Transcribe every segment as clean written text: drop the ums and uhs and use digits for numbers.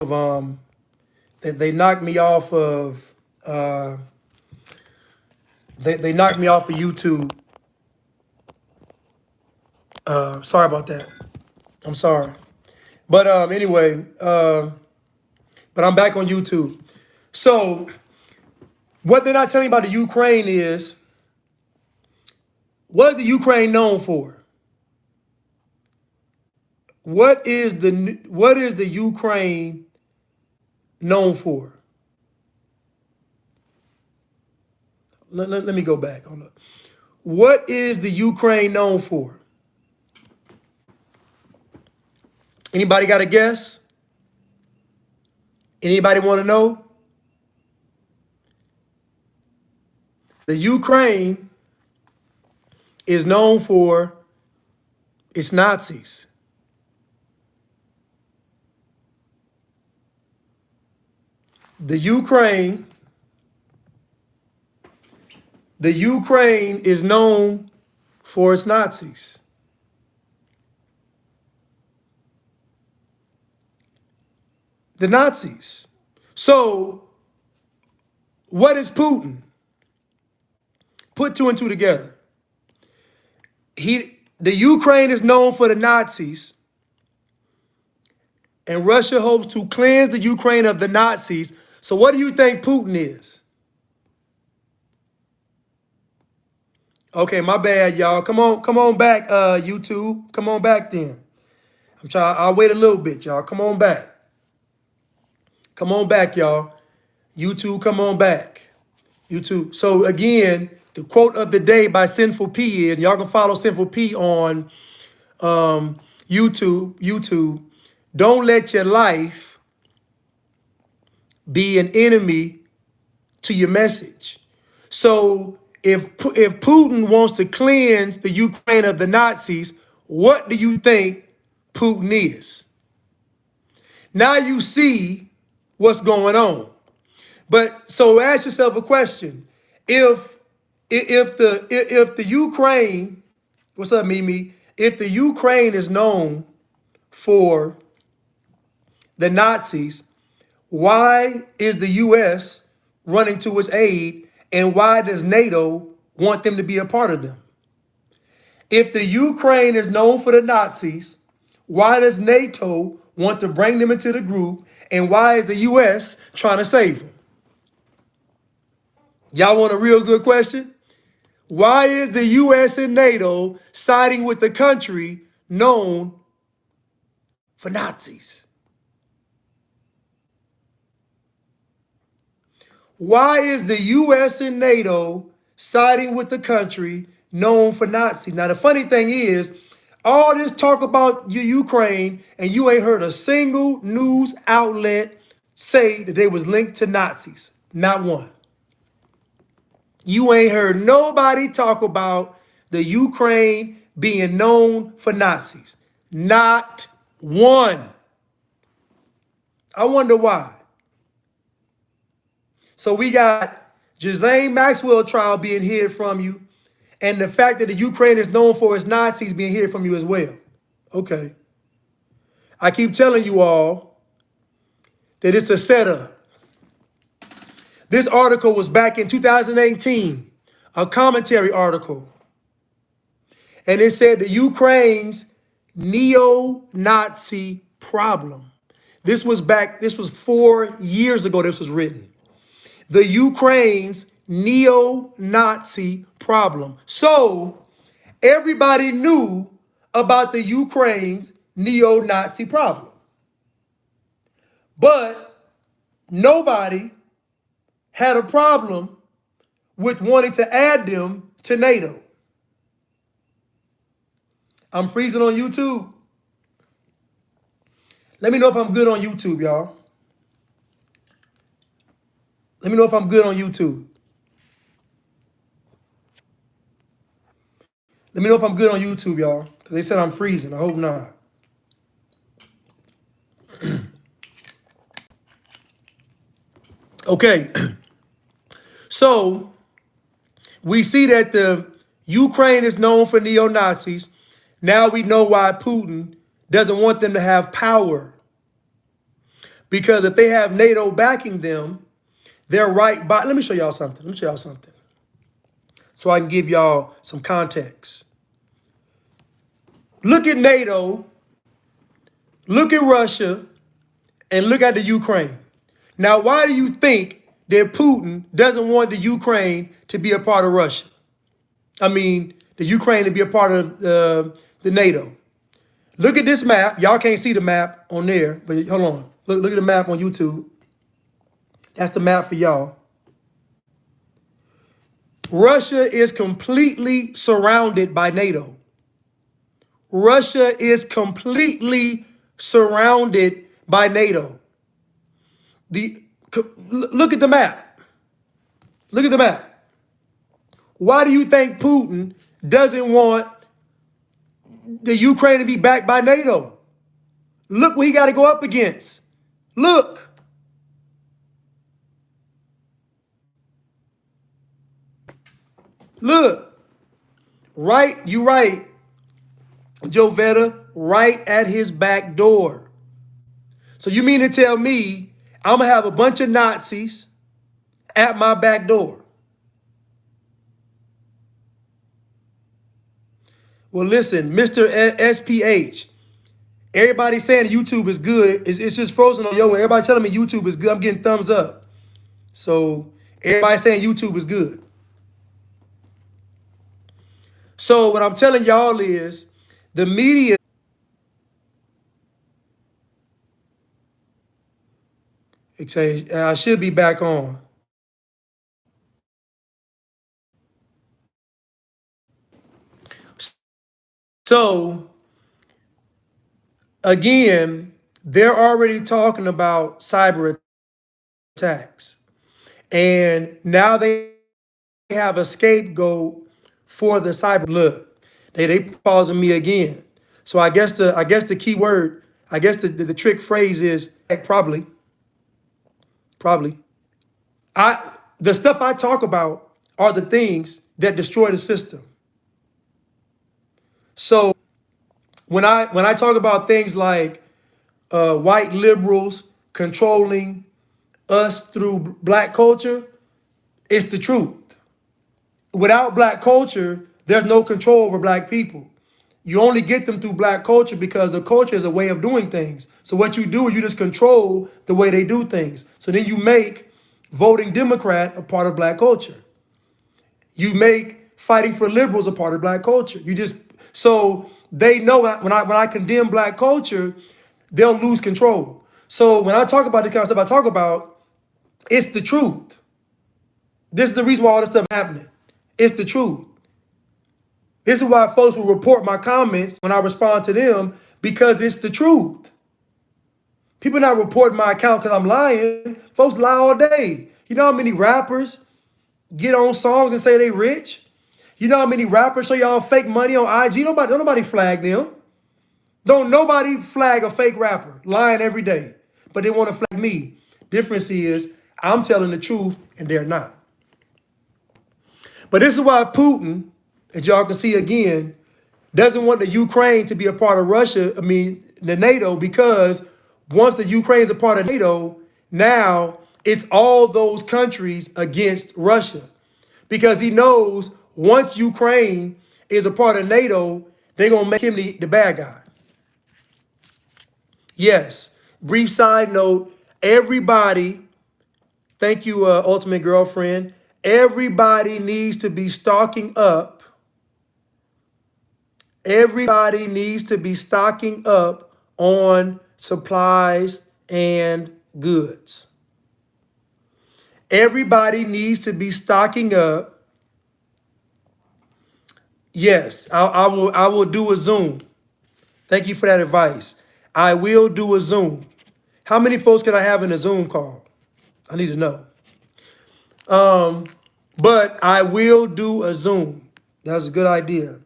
they knocked me off of they knocked me off of YouTube. Sorry about that. I'm sorry. But anyway, but I'm back on YouTube. So what they're not telling you about the Ukraine is, what is the Ukraine known for? What is the Ukraine known for? Let me go back. Hold up. What is the Ukraine known for? Anybody got a guess? Anybody want to know? The Ukraine is known for its Nazis. The Ukraine is known for its Nazis. The Nazis. So, what is Putin? Put two and two together. The Ukraine is known for the Nazis, and Russia hopes to cleanse the Ukraine of the Nazis. So what do you think Putin is? Okay, my bad, y'all. Come on back, YouTube. Come on back then. I'll wait a little bit, y'all. Come on back. Come on back, y'all. YouTube, come on back. YouTube. So again, the quote of the day by Sinful P is, y'all can follow Sinful P on YouTube. Don't let your life be an enemy to your message. So if Putin wants to cleanse the Ukraine of the Nazis, what do you think Putin is? Now you see what's going on. But so ask yourself a question. If the Ukraine, what's up, Mimi? If the Ukraine is known for the Nazis, why is the U.S. running to its aid, and why does NATO want them to be a part of them? If the Ukraine is known for the Nazis, why does NATO want to bring them into the group, and why is the U.S. trying to save them? Y'all want a real good question? Why is the U.S. and NATO siding with the country known for Nazis? Why is the U.S. and NATO siding with the country known for Nazis? Now, the funny thing is, all this talk about Ukraine, and you ain't heard a single news outlet say that they was linked to Nazis. Not one. You ain't heard nobody talk about the Ukraine being known for Nazis. Not one. I wonder why. So we got Ghislaine Maxwell trial being hid from you, and the fact that the Ukraine is known for its Nazis being hid from you as well. Okay. I keep telling you all that it's a setup. This article was back in 2018, a commentary article. And it said the Ukraine's neo-Nazi problem. This was 4 years ago this was written. The Ukraine's neo-Nazi problem. So everybody knew about the Ukraine's neo-Nazi problem. But nobody had a problem with wanting to add them to NATO. I'm freezing on YouTube. Let me know if I'm good on YouTube, y'all. Let me know if I'm good on YouTube. Let me know if I'm good on YouTube, y'all. Because they said I'm freezing. I hope not. Okay. So we see that the Ukraine is known for neo-Nazis. Now we know why Putin doesn't want them to have power. Because if they have NATO backing them, they're right by. Let me show y'all something. Let me show y'all something. So I can give y'all some context. Look at NATO, look at Russia, and look at the Ukraine. Now, why do you think that Putin doesn't want the Ukraine to be a part of Russia? I mean, the Ukraine to be a part of the NATO. Look at this map. Y'all can't see the map on there, but hold on. Look at the map on YouTube. That's the map for y'all. Russia is completely surrounded by NATO. Russia is completely surrounded by NATO. Look at the map. Look at the map. Why do you think Putin doesn't want the Ukraine to be backed by NATO? Look what he got to go up against. Look. Look. Right, you right, Jovetta, right at his back door. So you mean to tell me I'm going to have a bunch of Nazis at my back door? Well, listen, Mr. SPH, everybody saying YouTube is good. It's just frozen on your way. Everybody telling me YouTube is good. I'm getting thumbs up. So everybody saying YouTube is good. So what I'm telling y'all is the media, I should be back on. So again, they're already talking about cyber attacks. And now they have a scapegoat for the cyber. Look, they pausing me again. So I guess the key word, I guess the trick phrase is probably. Probably. The stuff I talk about are the things that destroy the system. So when I talk about things like white liberals controlling us through black culture, it's the truth. Without black culture, there's no control over black people. You only get them through black culture because the culture is a way of doing things. So what you do is you just control the way they do things. So then you make voting Democrat a part of black culture. You make fighting for liberals a part of black culture. So they know when I condemn black culture, they'll lose control. So when I talk about the kind of stuff I talk about, it's the truth. This is the reason why all this stuff is happening. It's the truth. This is why folks will report my comments when I respond to them, because it's the truth. People not reporting my account because I'm lying. Folks lie all day. You know how many rappers get on songs and say they rich? You know how many rappers show y'all fake money on IG? Don't nobody flag them. Don't nobody flag a fake rapper lying every day, but they want to flag me. Difference is I'm telling the truth and they're not. But this is why Putin, as y'all can see again, doesn't want the Ukraine to be a part of Russia, the NATO, because once the Ukraine is a part of NATO, now it's all those countries against Russia. Because he knows once Ukraine is a part of NATO, they're going to make him the bad guy. Yes, brief side note, everybody, thank you, Ultimate Girlfriend, everybody needs to be stocking up. Everybody needs to be stocking up on supplies and goods. Everybody needs to be stocking up. Yes, I will do a Zoom. Thank you for that advice. I will do a Zoom. How many folks can I have in a Zoom call? I need to know. But I will do a Zoom. That's a good idea.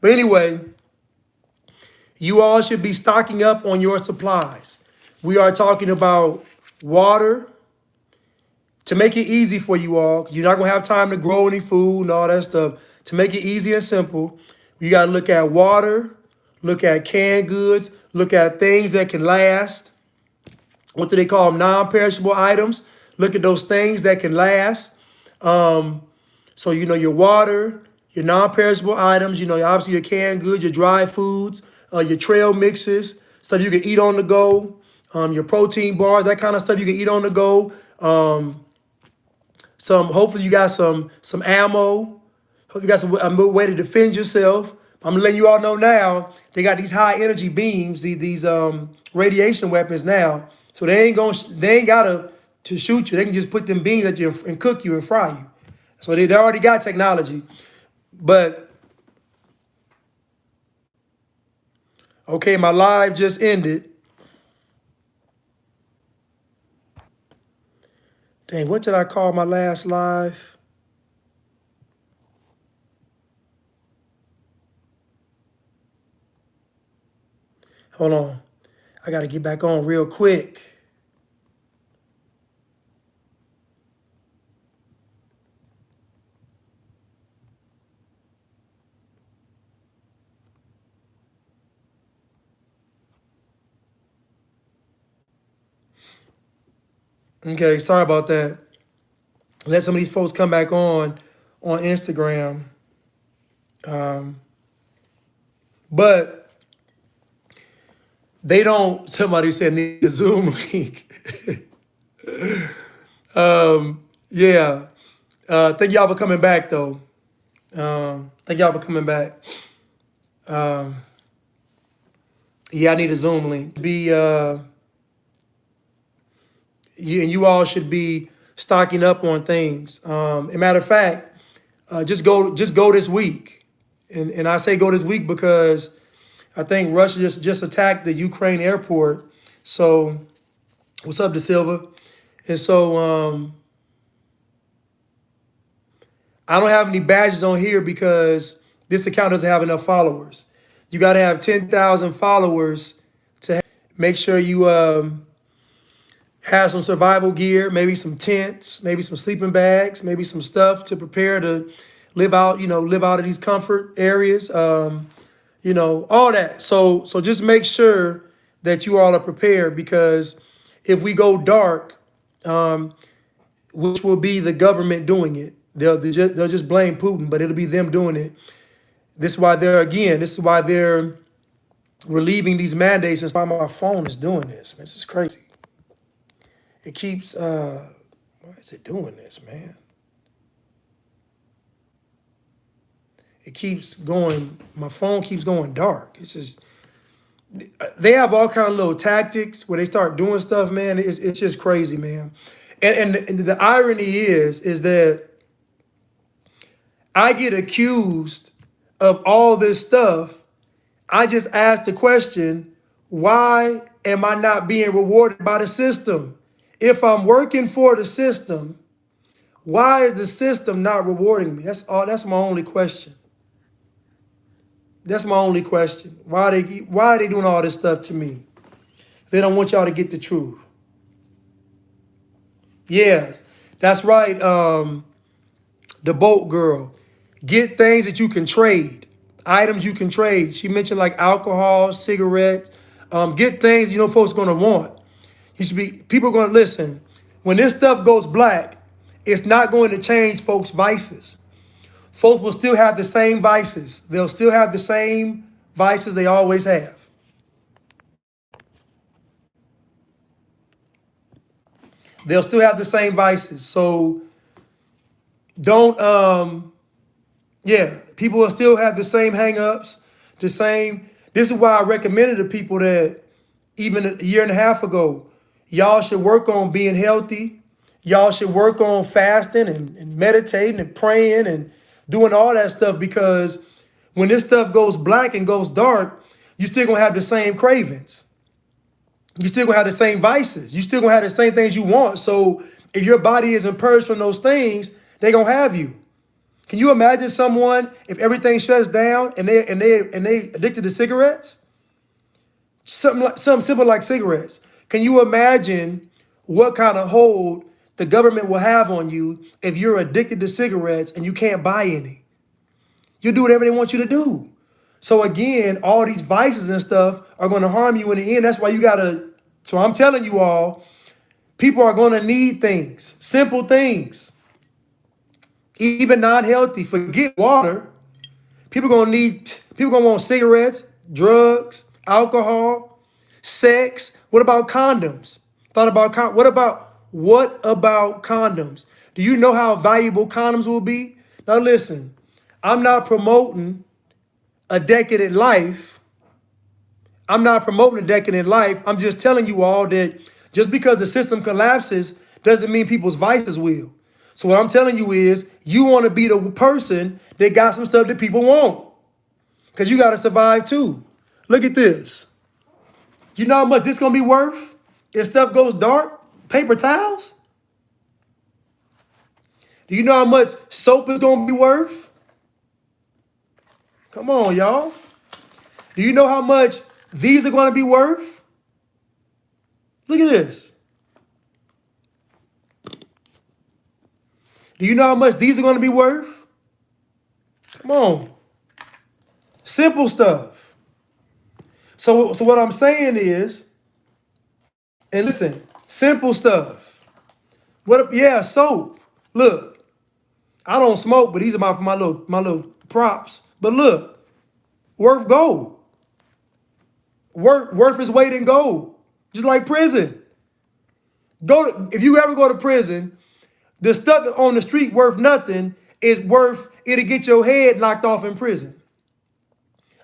But anyway, you all should be stocking up on your supplies. We are talking about water. To make it easy for you all, you're not going to have time to grow any food and all that stuff. To make it easy and simple, you got to look at water, look at canned goods, look at things that can last. what do they call them? Non-perishable items. Look at those things that can last. So your water, your non-perishable items. Obviously your canned goods, your dry foods, your trail mixes, stuff you can eat on the go. Your protein bars, that kind of stuff you can eat on the go. Hopefully you got some ammo. Hope you got a way to defend yourself. I'm letting you all know now. They got these high energy beams, these radiation weapons now. So they ain't gotta to shoot you. They can just put them beams at you and cook you and fry you. So they already got technology. But okay, my live just ended. Dang, what did I call my last live? Hold on. I got to get back on real quick. Okay, sorry about that. Let some of these folks come back on Instagram. But they don't, somebody said need a Zoom link. Yeah. Thank y'all for coming back though. Thank y'all for coming back. Yeah, I need a Zoom link. You all should be stocking up on things. As a matter of fact, just go this week. And I say go this week because I think Russia just attacked the Ukraine airport. So what's up, De Silva? And so I don't have any badges on here because this account doesn't have enough followers. You got to have 10,000 followers to make sure you have some survival gear, maybe some tents, maybe some sleeping bags, maybe some stuff to prepare to live out of these comfort areas. All that. So just make sure that you all are prepared because if we go dark, which will be the government doing it, they'll just blame Putin, but it'll be them doing it. This is why they're relieving these mandates. And why my phone is doing this. Man, this is crazy. It keeps why is it doing this, man? It keeps going, my phone keeps going dark. It's just they have all kind of little tactics where they start doing stuff, man. It's just crazy, man. And the irony is that I get accused of all this stuff. I just asked the question, why am I not being rewarded by the system? If I'm working for the system, why is the system not rewarding me? That's my only question. That's my only question. Why are they doing all this stuff to me? They don't want y'all to get the truth. Yes, that's right. The boat girl. Get things that you can trade, items you can trade. She mentioned like alcohol, cigarettes. Get things folks are gonna want. People are gonna listen. When this stuff goes black, it's not going to change folks' vices. Folks will still have the same vices. They'll still have the same vices they always have. They'll still have the same vices. So don't people will still have the same hangups, the same. This is why I recommended to people that even a year and a half ago, y'all should work on being healthy. Y'all should work on fasting and meditating and praying and doing all that stuff because when this stuff goes black and goes dark, you still gonna have the same cravings. You still gonna have the same vices. You still gonna have the same things you want. So if your body isn't purged from those things, they gonna have you. Can you imagine someone if everything shuts down and they addicted to cigarettes? Something simple like cigarettes. Can you imagine what kind of hold the government will have on you if you're addicted to cigarettes and you can't buy any? You do whatever they want you to do. So again, all these vices and stuff are going to harm you in the end. That's why you gotta So I'm telling you all, people are going to need things, simple things, even non-healthy. Forget water. People gonna want cigarettes, drugs, alcohol, sex. What about condoms? What about condoms? Do you know how valuable condoms will be? Now listen, I'm not promoting a decadent life. I'm not promoting a decadent life. I'm just telling you all that just because the system collapses doesn't mean people's vices will. So what I'm telling you is you want to be the person that got some stuff that people want. Because you got to survive too. Look at this. You know how much this going to be worth if stuff goes dark? Paper towels? Do you know how much soap is going to be worth? Come on, y'all. Do you know how much these are going to be worth? Look at this. Do you know how much these are going to be worth? Come on. Simple stuff. So what I'm saying is, and listen, simple stuff. Yeah, soap. Look, I don't smoke, but these are my little props. But look, worth gold. Worth its weight in gold. Just like prison. If you ever go to prison, the stuff on the street worth nothing is worth it'll get your head knocked off in prison.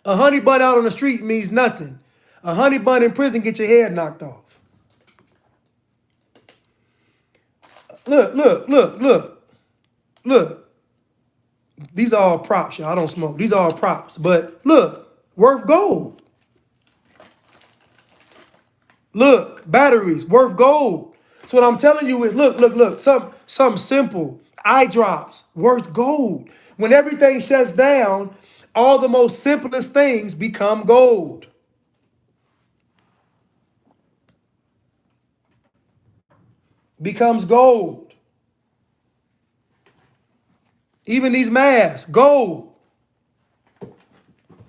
A honey bun out on the street means nothing. A honey bun in prison get your head knocked off. Look. These are all props, y'all. I don't smoke. These are all props. But look, worth gold. Look, batteries, worth gold. So what I'm telling you is, look, something simple. Eye drops, worth gold. When everything shuts down, all the most simplest things become gold. Becomes gold. Even these masks, gold.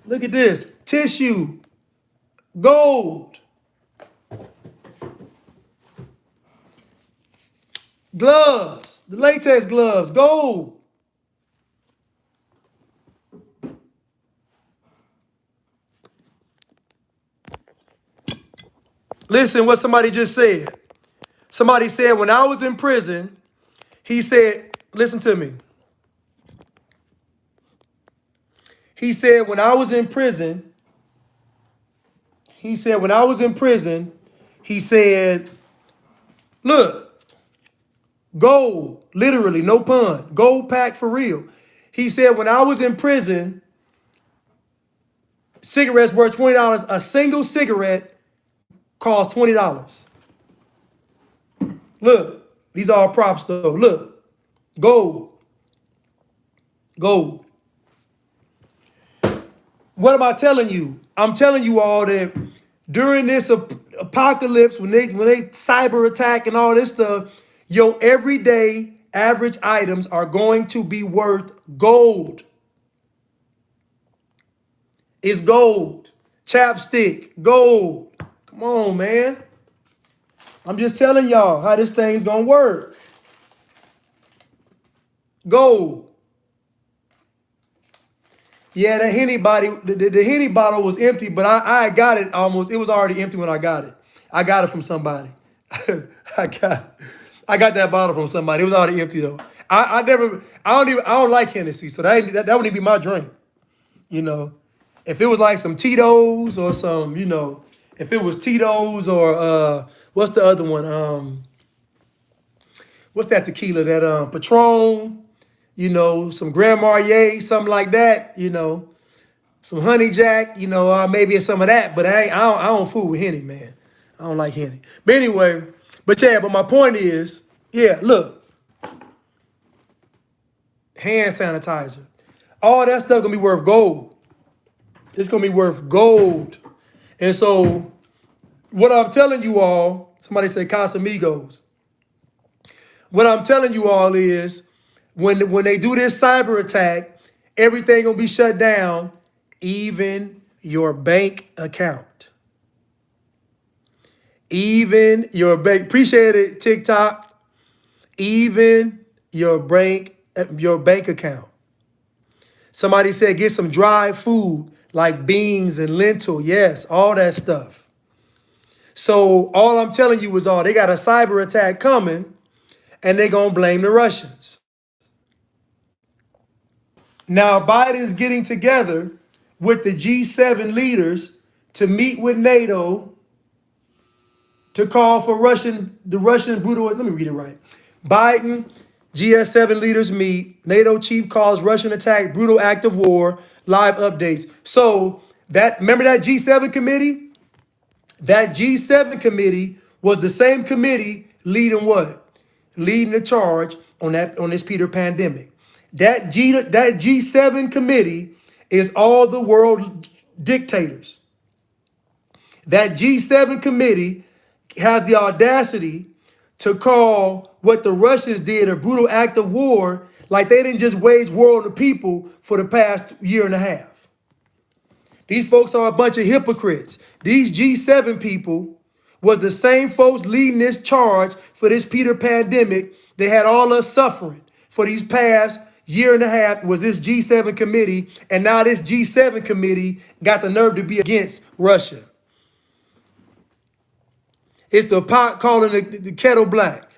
Look at this, tissue, gold. Gloves, the latex gloves, gold. Listen what somebody just said. Somebody said when I was in prison, he said, listen to me. He said when I was in prison, he said, look, gold, literally, no pun, gold pack for real. He said, when I was in prison, cigarettes were $20. A single cigarette cost $20. Look, these are all props though. Look, gold. Gold. What am I telling you? I'm telling you all that during this apocalypse, when they cyber attack and all this stuff, your everyday average items are going to be worth gold. It's gold. Chapstick, gold. Come on, man. I'm just telling y'all how this thing's gonna work. Gold. Yeah, the Henny the Henny bottle was empty, but I got it almost. It was already empty when I got it. I got it from somebody. I got that bottle from somebody. It was already empty though. I don't like Hennessy, so that wouldn't even be my drink. You know, if it was like some Tito's or some, if it was Tito's or what's the other one? What's that tequila? That Patron, some Grand Marnier, something like that, some Honey Jack, maybe it's some of that, but I don't fool with Henny, man. I don't like Henny. But anyway, but my point is, yeah, look, hand sanitizer. All that stuff gonna be worth gold. It's gonna be worth gold. And so what I'm telling you all, somebody say Casamigos. What I'm telling you all is when they do this cyber attack, everything gonna be shut down, even your bank account. Even your bank, appreciate it, TikTok. Even your bank account. Somebody said get some dry food like beans and lentil. Yes, all that stuff. So all I'm telling you is all they got a cyber attack coming and they're gonna blame the Russians. Now Biden's getting together with the G7 leaders to meet with NATO to call for the Russian brutal. Let me read it right. Biden, GS7 leaders meet. NATO chief calls Russian attack brutal act of war. Live updates. So that remember that G7 committee? That G7 committee was the same committee leading what? Leading the charge on this Peter pandemic. That G7 committee is all the world dictators. That G7 committee has the audacity to call what the Russians did a brutal act of war, like they didn't just wage war on the people for the past year and a half. These folks are a bunch of hypocrites. These G7 people was the same folks leading this charge for this Peter pandemic. They had all us suffering for these past year and a half was this G7 committee, and now this G7 committee got the nerve to be against Russia. It's the pot calling the kettle black.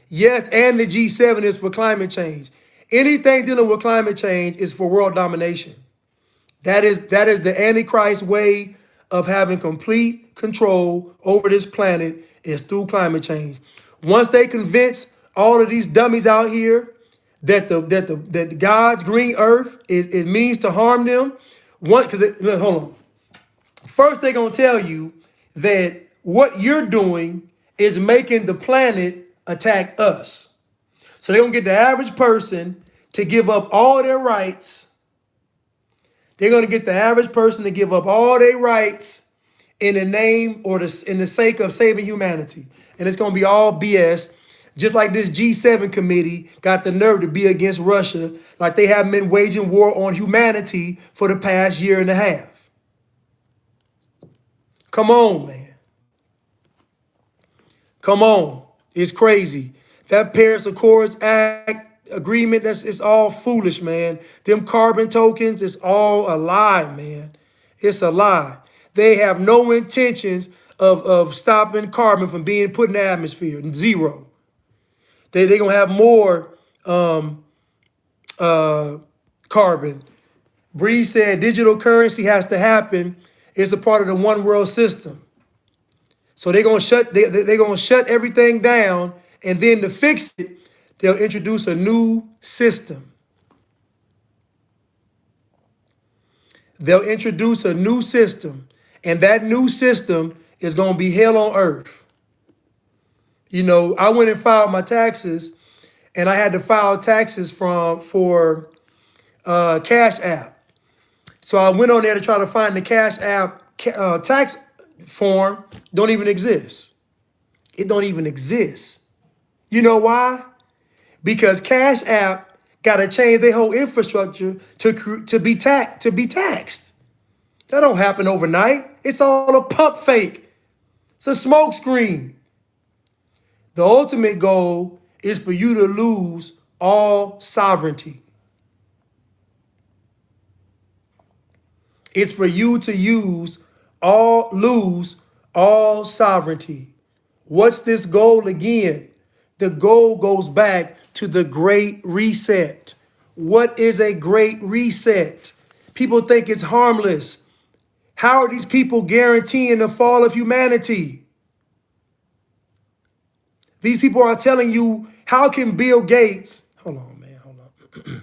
Yes, and the G7 is for climate change. Anything dealing with climate change is for world domination. That is the Antichrist way of having complete control over this planet is through climate change. Once they convince all of these dummies out here that God's green earth is means to harm them, hold on. First, they're gonna tell you that what you're doing is making the planet attack us. So they're gonna get the average person to give up all their rights. They're gonna get the average person to give up all their rights in the name or in the sake of saving humanity. And it's gonna be all BS. Just like this G7 committee got the nerve to be against Russia, like they haven't been waging war on humanity for the past year and a half. Come on, man. Come on. It's crazy. That Paris Accords Act agreement, it's all foolish, man. Them carbon tokens, it's all a lie, man. It's a lie. They have no intentions of stopping carbon from being put in the atmosphere. Zero. They're going to have more carbon. Bree said digital currency has to happen. It's a part of the one world system. So they're gonna shut everything down, and then to fix it, they'll introduce a new system. They'll introduce a new system, and that new system is gonna be hell on earth. You know, I went and filed my taxes, and I had to file taxes for Cash App. So I went on there to try to find the Cash App tax form. Don't even exist. It don't even exist. You know why? Because Cash App got to change their whole infrastructure to be taxed. That don't happen overnight. It's all a pump fake. It's a smoke screen. The ultimate goal is for you to lose all sovereignty. It's for you to lose all sovereignty. What's this goal again? The goal goes back to the Great Reset. What is a Great Reset? People think it's harmless. How are these people guaranteeing the fall of humanity? These people are telling you, how can Bill Gates, hold on, man, hold on.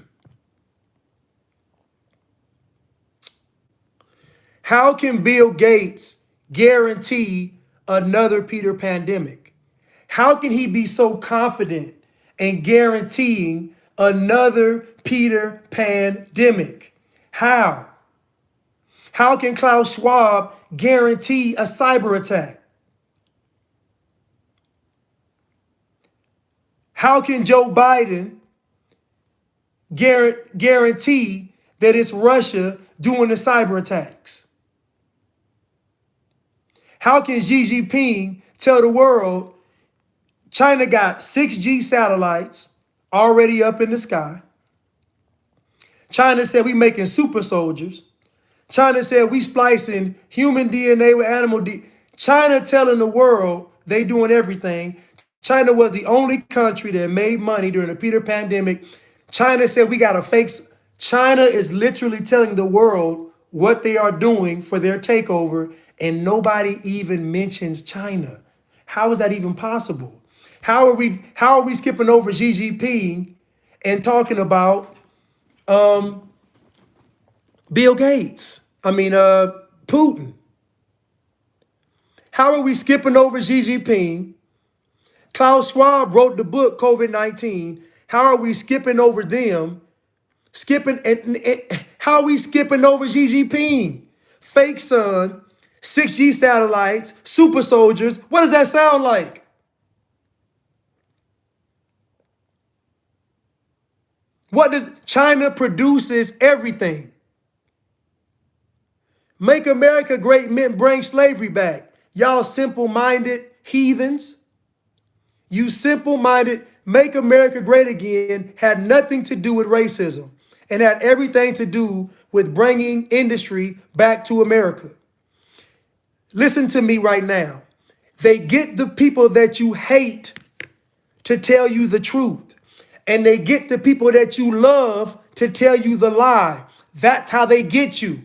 How can Bill Gates guarantee another Peter pandemic? How can he be so confident in guaranteeing another Peter pandemic? How? How can Klaus Schwab guarantee a cyber attack? How can Joe Biden guarantee that it's Russia doing the cyber attacks? How can Xi Jinping tell the world China got 6G satellites already up in the sky? China said we making super soldiers. China said we splicing human DNA with animal DNA. China telling the world they doing everything. China was the only country that made money during the Peter pandemic. China said we got to fake. China is literally telling the world what they are doing for their takeover, and nobody even mentions China. How is that even possible? How are we skipping over Xi Jinping and talking about Bill Gates? Putin. How are we skipping over Xi Jinping? Klaus Schwab wrote the book COVID-19. How are we skipping over them? How are we skipping over Xi Jinping? Fake sun, 6G satellites, super soldiers. What does that sound like? What does China produces everything? Make America great meant bring slavery back. Y'all simple-minded heathens. You simple-minded, make America great again had nothing to do with racism and had everything to do with bringing industry back to America. Listen to me right now. They get the people that you hate to tell you the truth. And they get the people that you love to tell you the lie. That's how they get you.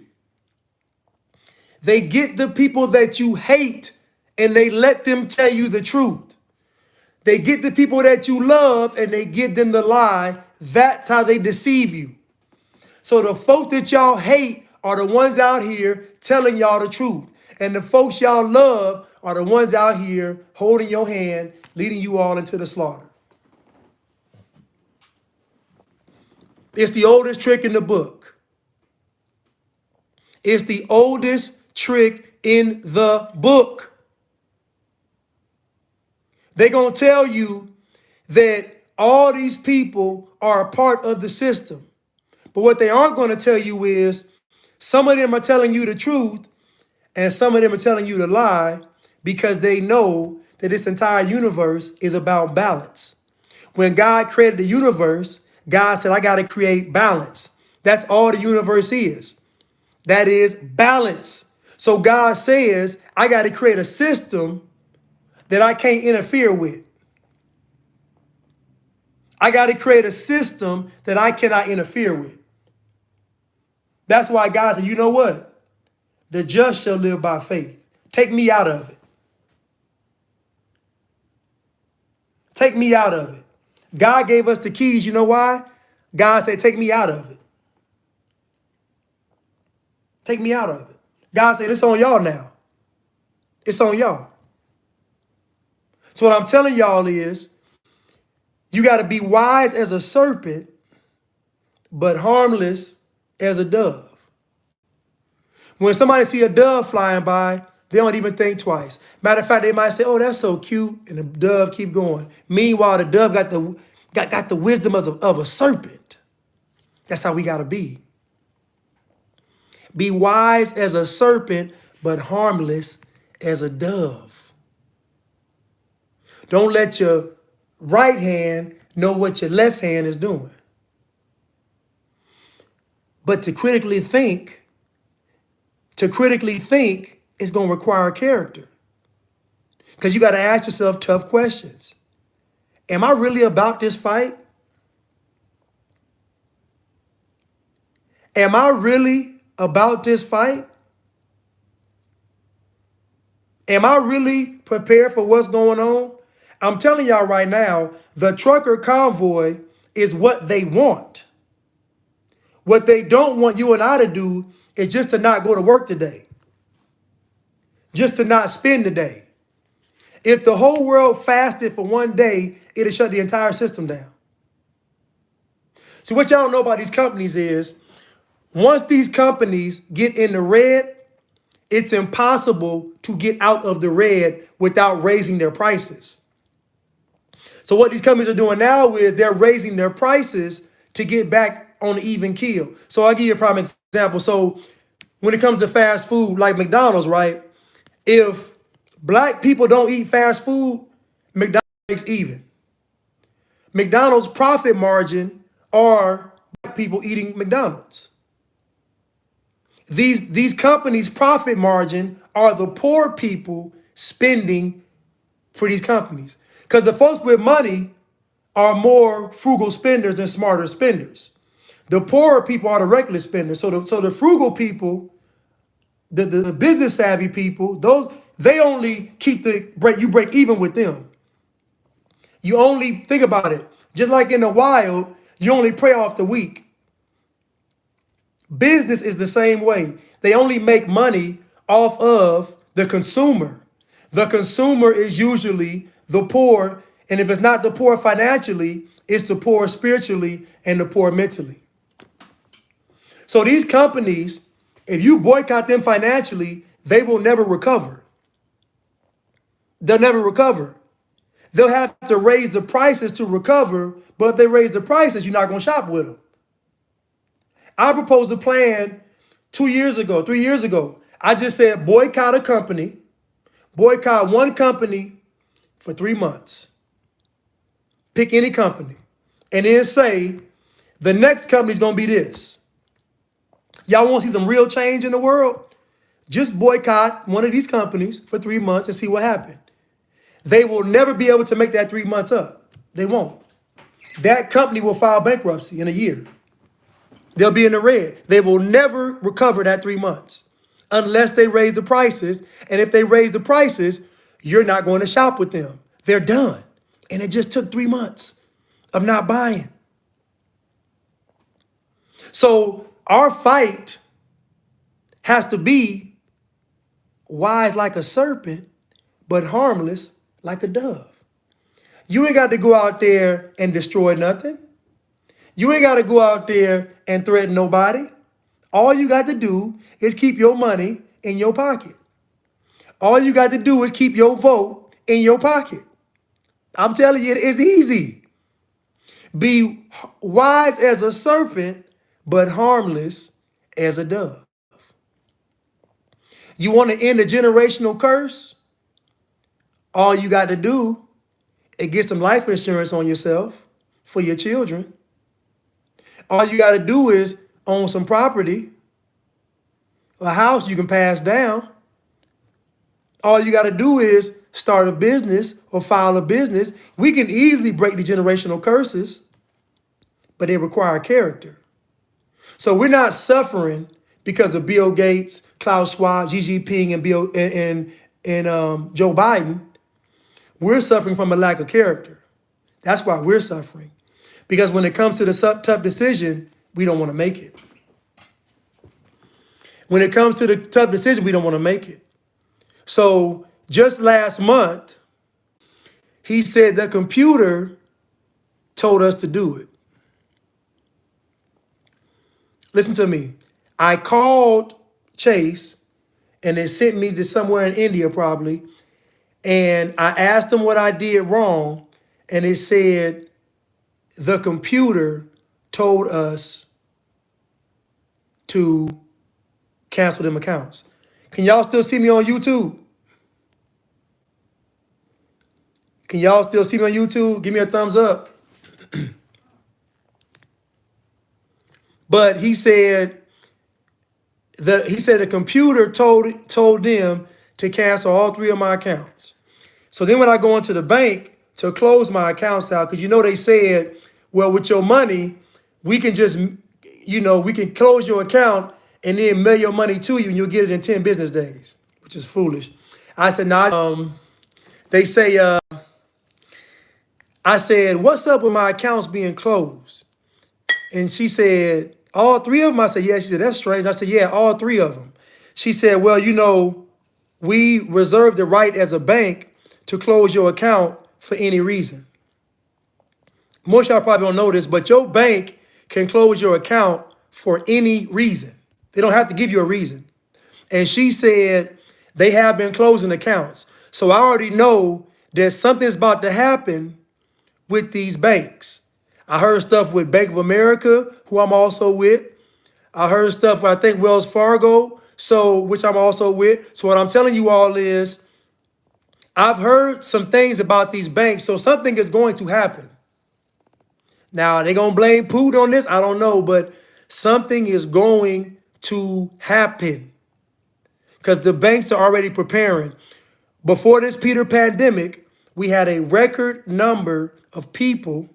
They get the people that you hate and they let them tell you the truth. They get the people that you love and they give them the lie. That's how they deceive you. So the folks that y'all hate are the ones out here telling y'all the truth. And the folks y'all love are the ones out here holding your hand, leading you all into the slaughter. It's the oldest trick in the book. It's the oldest trick in the book. They're going to tell you that all these people are a part of the system. But what they aren't going to tell you is some of them are telling you the truth and some of them are telling you the lie because they know that this entire universe is about balance. When God created the universe, God said, I got to create balance. That's all the universe is. That is balance. So God says, I got to create a system that I can't interfere with. I got to create a system that I cannot interfere with. That's why God said, you know what? The just shall live by faith. Take me out of it. Take me out of it. God gave us the keys. You know why? God said, take me out of it. Take me out of it. God said, it's on y'all now. It's on y'all. So what I'm telling y'all is, you got to be wise as a serpent, but harmless as a dove. When somebody see a dove flying by, they don't even think twice. Matter of fact, they might say, oh, that's so cute, and the dove keep going. Meanwhile, the dove got the wisdom of a serpent. That's how we got to be. Be wise as a serpent, but harmless as a dove. Don't let your right hand know what your left hand is doing. But to critically think is going to require character. Because you got to ask yourself tough questions. Am I really about this fight? Am I really about this fight? Am I really prepared for what's going on? I'm telling y'all right now, the trucker convoy is what they want. What they don't want you and I to do is just to not go to work today. Just to not spend the day. If the whole world fasted for one day, it'll shut the entire system down. So what y'all don't know about these companies is, once these companies get in the red, it's impossible to get out of the red without raising their prices. So what these companies are doing now is they're raising their prices to get back on the even keel. So I'll give you a prime example. So when it comes to fast food like McDonald's, right? If Black people don't eat fast food. McDonald's makes even. McDonald's profit margin are black people eating McDonald's. These companies' profit margin are the poor people spending for these companies. Because the folks with money are more frugal spenders and smarter spenders. The poorer people are the reckless spenders. So the frugal people, the business savvy people, those they only keep you break even with them. You only think about it. Just like in the wild, you only prey off the weak. Business is the same way. They only make money off of the consumer. The consumer is usually the poor, and if it's not the poor financially, it's the poor spiritually and the poor mentally. So these companies, if you boycott them financially, they will never recover. They'll never recover. They'll have to raise the prices to recover, but if they raise the prices, you're not going to shop with them. I proposed a plan 2 years ago, 3 years ago. I just said boycott a company, boycott one company for 3 months. Pick any company. And then say, the next company's going to be this. Y'all want to see some real change in the world? Just boycott one of these companies for 3 months and see what happens. They will never be able to make that 3 months up. They won't. That company will file bankruptcy in a year. They'll be in the red. They will never recover that 3 months unless they raise the prices. And if they raise the prices, you're not going to shop with them. They're done. And it just took 3 months of not buying. So our fight has to be wise like a serpent, but harmless like a dove. You ain't got to go out there and destroy nothing. You ain't got to go out there and threaten nobody. All you got to do is keep your money in your pocket. All you got to do is keep your vote in your pocket. I'm telling you, it's easy. Be wise as a serpent, but harmless as a dove. You want to end a generational curse? All you got to do is get some life insurance on yourself for your children. All you got to do is own some property, a house you can pass down. All you got to do is start a business or file a business. We can easily break the generational curses, but they require character. So we're not suffering because of Bill Gates, Klaus Schwab, Xi Jinping, and Joe Biden. We're suffering from a lack of character. That's why we're suffering. Because when it comes to the tough decision, we don't want to make it. When it comes to the tough decision, we don't want to make it. So just last month, he said the computer told us to do it. Listen to me. I called Chase, and it sent me to somewhere in India probably, and I asked them what I did wrong, and it said the computer told us to cancel them accounts. Can y'all still see me on YouTube? Can y'all still see me on YouTube? Give me a thumbs up. But he said the computer told them to cancel all 3 of my accounts. So then when I go into the bank to close my accounts out, because they said, well, with your money, we can just, we can close your account and then mail your money to you and you'll get it in 10 business days, which is foolish. I said, nah, they say, I said, what's up with my accounts being closed? And she said, all 3 of them? I said, yeah. She said, that's strange. I said, yeah, all 3 of them. She said, well, we reserve the right as a bank to close your account for any reason. Most of y'all probably don't know this, but your bank can close your account for any reason. They don't have to give you a reason. And she said they have been closing accounts. So I already know that something's about to happen with these banks. I heard stuff with Bank of America, who I'm also with. I heard stuff with, I think, Wells Fargo, which I'm also with. So what I'm telling you all is I've heard some things about these banks, so something is going to happen. Now, are they going to blame Putin on this? I don't know, but something is going to happen because the banks are already preparing. Before this Peter pandemic, we had a record number of people,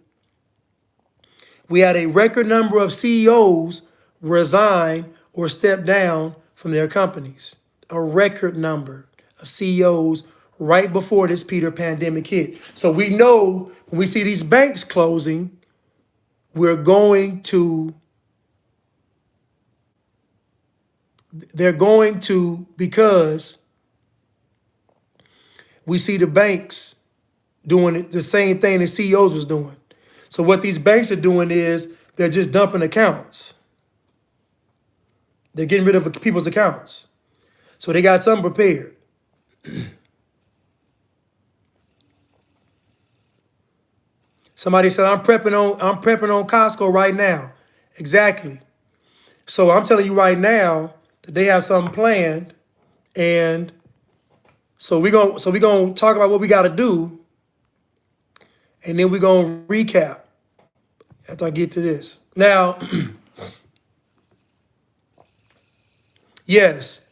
we had a record number of CEOs resign or step down from their companies. A record number of CEOs right before this Peter pandemic hit. So we know when we see these banks closing, we're going to, they're going to, because we see the banks doing the same thing the CEOs was doing. So what these banks are doing is they're just dumping accounts. They're getting rid of people's accounts. So they got something prepared. Somebody said, I'm prepping on Costco right now. Exactly. So I'm telling you right now that they have something planned. And so we're gonna talk about what we gotta do, and then we're gonna recap after I get to this. Now, yes,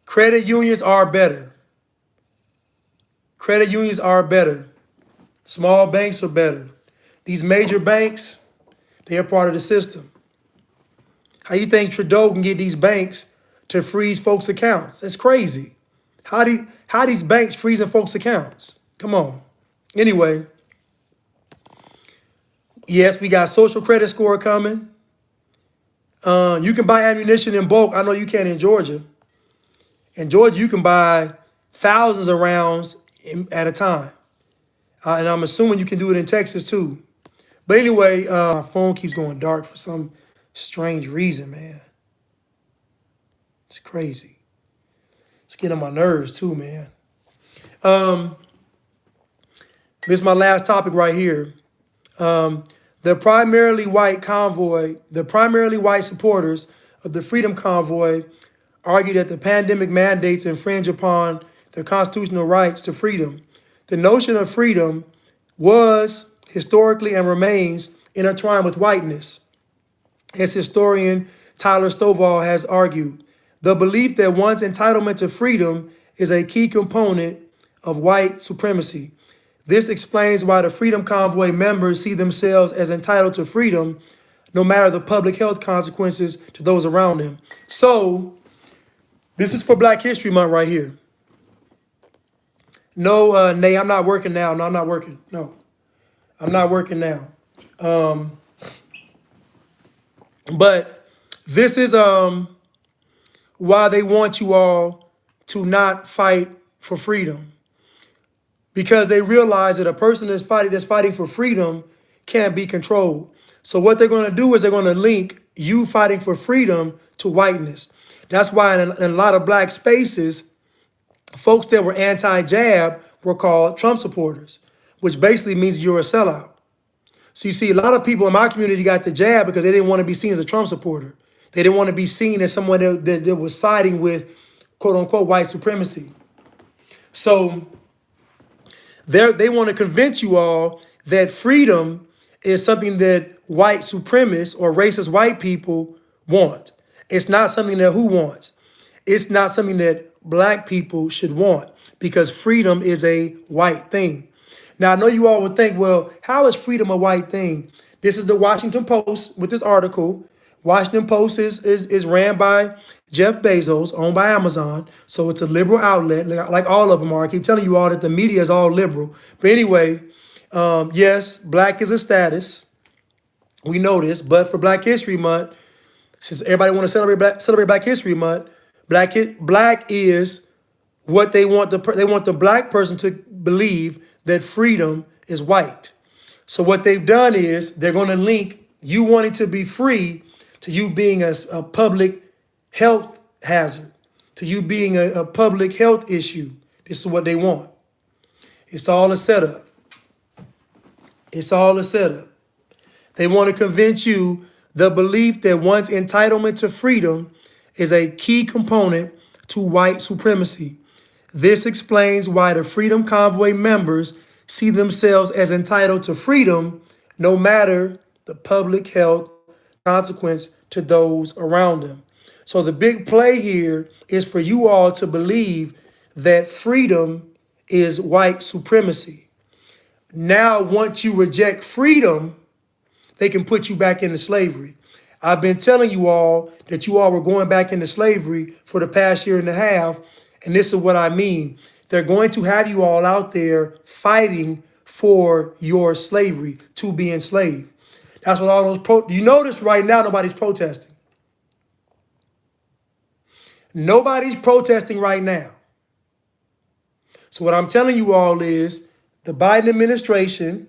credit unions are better. Credit unions are better. Small banks are better. These major banks, they are part of the system. How you think Trudeau can get these banks to freeze folks' accounts? That's crazy. How these banks freezing folks' accounts? Come on. Anyway, yes, we got social credit score coming. You can buy ammunition in bulk. I know you can in Georgia. In Georgia, you can buy thousands of rounds at a time. And I'm assuming you can do it in Texas too. But anyway, my phone keeps going dark for some strange reason, man. It's crazy. It's getting on my nerves too, man. This is my last topic right here. The primarily white supporters of the Freedom Convoy argue that the pandemic mandates infringe upon their constitutional rights to freedom. The notion of freedom was historically and remains intertwined with whiteness. As historian Tyler Stovall has argued, the belief that one's entitlement to freedom is a key component of white supremacy. This explains why the Freedom Convoy members see themselves as entitled to freedom, no matter the public health consequences to those around them. So, this is for Black History Month right here. No, Nay, I'm not working now. No, I'm not working. No, I'm not working now. But this is why they want you all to not fight for freedom. Because they realize that a person that's fighting for freedom can't be controlled. So what they're going to do is they're going to link you fighting for freedom to whiteness. That's why in a lot of Black spaces, folks that were anti-jab were called Trump supporters, which basically means you're a sellout. So you see, a lot of people in my community got the jab because they didn't want to be seen as a Trump supporter. They didn't want to be seen as someone that was siding with, quote unquote, white supremacy. So they want to convince you all that freedom is something that white supremacists or racist white people want. It's not something that who wants. It's not something that Black people should want, because freedom is a white thing. Now, I know you all would think, well, how is freedom a white thing? This is the Washington Post with this article. Washington Post is ran by Jeff Bezos, owned by Amazon. So it's a liberal outlet, like all of them are. I keep telling you all that the media is all liberal. But anyway, yes, Black is a status. We know this. But for Black History Month, since everybody want to celebrate Black History Month, Black is what they want. They want the Black person to believe that freedom is white. So what they've done is they're going to link you wanting to be free to you being a public health hazard, to you being a public health issue. This is what they want. It's all a setup. It's all a setup. They want to convince you the belief that one's entitlement to freedom is a key component to white supremacy. This explains why the Freedom Convoy members see themselves as entitled to freedom no matter the public health consequence to those around them. So the big play here is for you all to believe that freedom is white supremacy. Now, once you reject freedom, they can put you back into slavery. I've been telling you all that you all were going back into slavery for the past year and a half, and this is what I mean. They're going to have you all out there fighting for your slavery, to be enslaved. That's what all those you notice right now nobody's protesting. Nobody's protesting right now. So what I'm telling you all is the Biden administration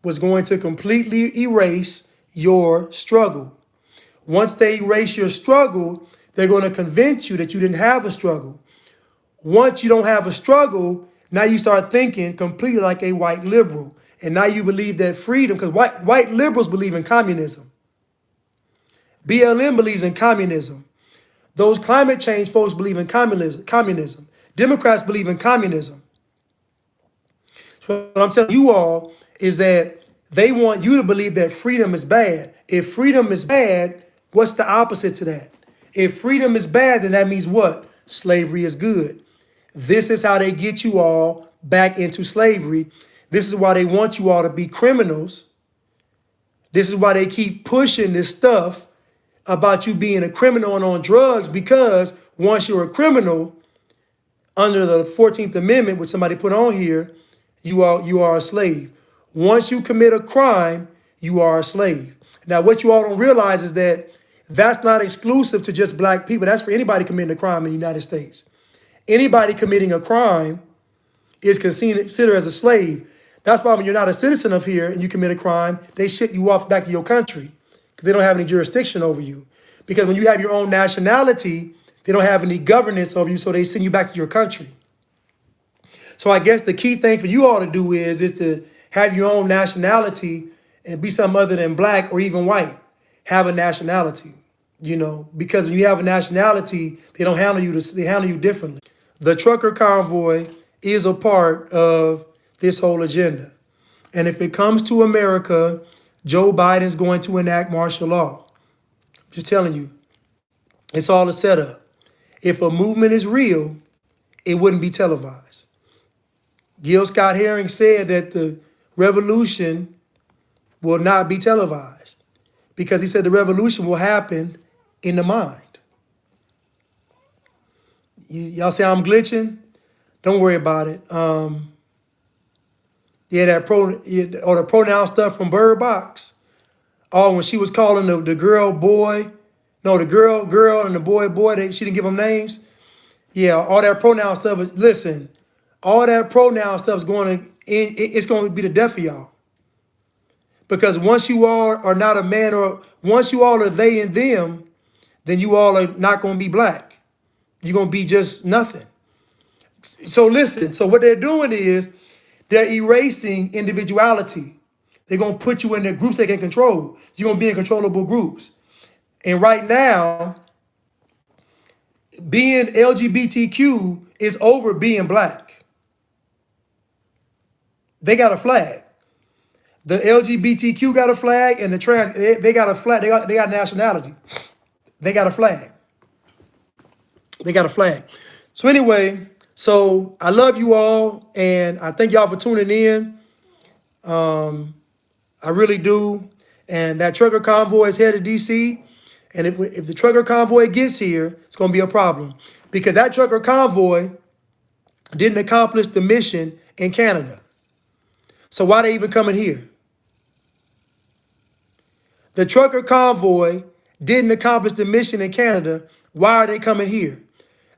was going to completely erase your struggle. Once they erase your struggle, they're going to convince you that you didn't have a struggle. Once you don't have a struggle, now you start thinking completely like a white liberal. And now you believe that freedom, because white liberals believe in communism. BLM believes in communism. Those climate change folks believe in communism. Democrats believe in communism. So what I'm telling you all is that they want you to believe that freedom is bad. If freedom is bad, what's the opposite to that? If freedom is bad, then that means what? Slavery is good. This is how they get you all back into slavery. This is why they want you all to be criminals. This is why they keep pushing this stuff about you being a criminal and on drugs, because once you're a criminal, under the 14th Amendment, which somebody put on here, you are a slave. Once you commit a crime, you are a slave. Now, what you all don't realize is that that's not exclusive to just black people. That's for anybody committing a crime in the United States. Anybody committing a crime is considered as a slave. That's why when you're not a citizen of here and you commit a crime, they ship you off back to your country because they don't have any jurisdiction over you. Because when you have your own nationality, they don't have any governance over you, so they send you back to your country. So I guess the key thing for you all to do is to have your own nationality and be something other than black or even white. Have a nationality, because when you have a nationality, they don't handle you, they handle you differently. The trucker convoy is a part of this whole agenda. And if it comes to America, Joe Biden's going to enact martial law. I'm just telling you, it's all a setup. If a movement is real, it wouldn't be televised. Gil Scott Heron said that the revolution will not be televised because he said the revolution will happen in the mind. Y'all say I'm glitching? Don't worry about it. The pronoun stuff from Bird Box. Oh, when she was calling the girl boy, no, the girl and the boy, she didn't give them names. Yeah, all that pronoun stuff. Listen, all that pronoun stuff is it's going to be the death of y'all. Because once you all are not a man, or once you all are they and them, then you all are not going to be black. You're going to be just nothing. So listen, so what they're doing is they're erasing individuality. They're going to put you in the groups they can control. You're going to be in controllable groups. And right now, being LGBTQ is over being black. They got a flag. The LGBTQ got a flag, and the trans, they got a flag. They got nationality. They got a flag. They got a flag. So anyway, so I love you all, and I thank y'all for tuning in. I really do. And that trucker convoy is headed to D.C., and if the trucker convoy gets here, it's going to be a problem. Because that trucker convoy didn't accomplish the mission in Canada. So why they even coming here? The trucker convoy didn't accomplish the mission in Canada. Why are they coming here?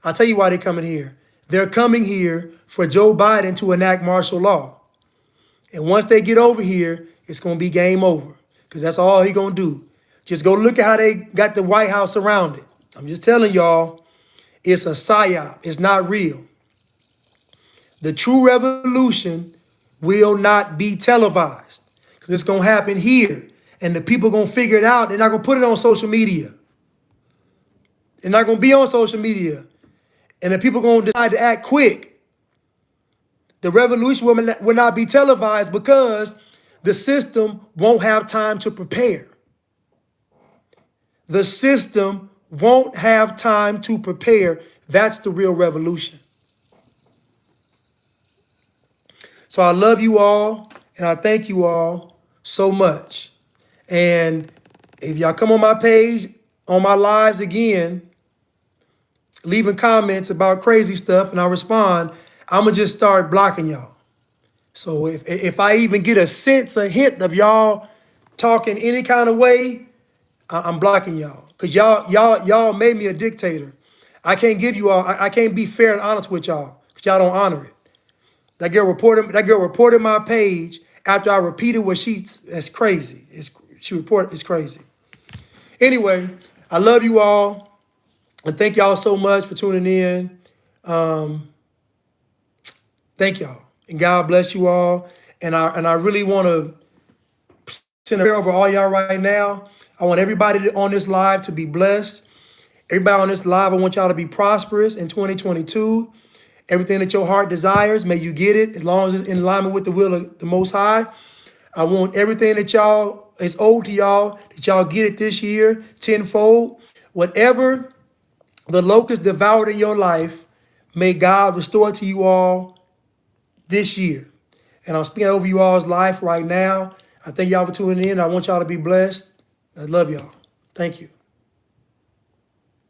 I'll tell you why they're coming here. They're coming here for Joe Biden to enact martial law. And once they get over here, it's going to be game over. Because that's all he's going to do. Just go look at how they got the White House surrounded. I'm just telling y'all, it's a psyop. It's not real. The true revolution will not be televised. Because it's going to happen here. And the people are going to figure it out. They're not going to put it on social media. They're not going to be on social media. And the people are going to decide to act quick. The revolution will not be televised because the system won't have time to prepare. The system won't have time to prepare. That's the real revolution. So I love you all, and I thank you all so much. And if y'all come on my page, on my lives again, leaving comments about crazy stuff, and I respond, I'm going to just start blocking y'all. So if I even get a sense, a hint of y'all talking any kind of way, I'm blocking y'all. Because y'all made me a dictator. I can't give you all, I can't be fair and honest with y'all because y'all don't honor it. That girl reported my page after I repeated what that's crazy. It's crazy. Anyway, I love you all. And thank y'all so much for tuning in. Thank y'all. And God bless you all. And I really want to send a prayer over all y'all right now. I want everybody on this live to be blessed. Everybody on this live, I want y'all to be prosperous in 2022. Everything that your heart desires, may you get it as long as it's in alignment with the will of the Most High. I want everything that y'all is owed to y'all, that y'all get it this year tenfold. Whatever the locust devoured in your life, may God restore to you all this year. And I'm speaking over you all's life right now. I thank y'all for tuning in. I want y'all to be blessed. I love y'all. Thank you.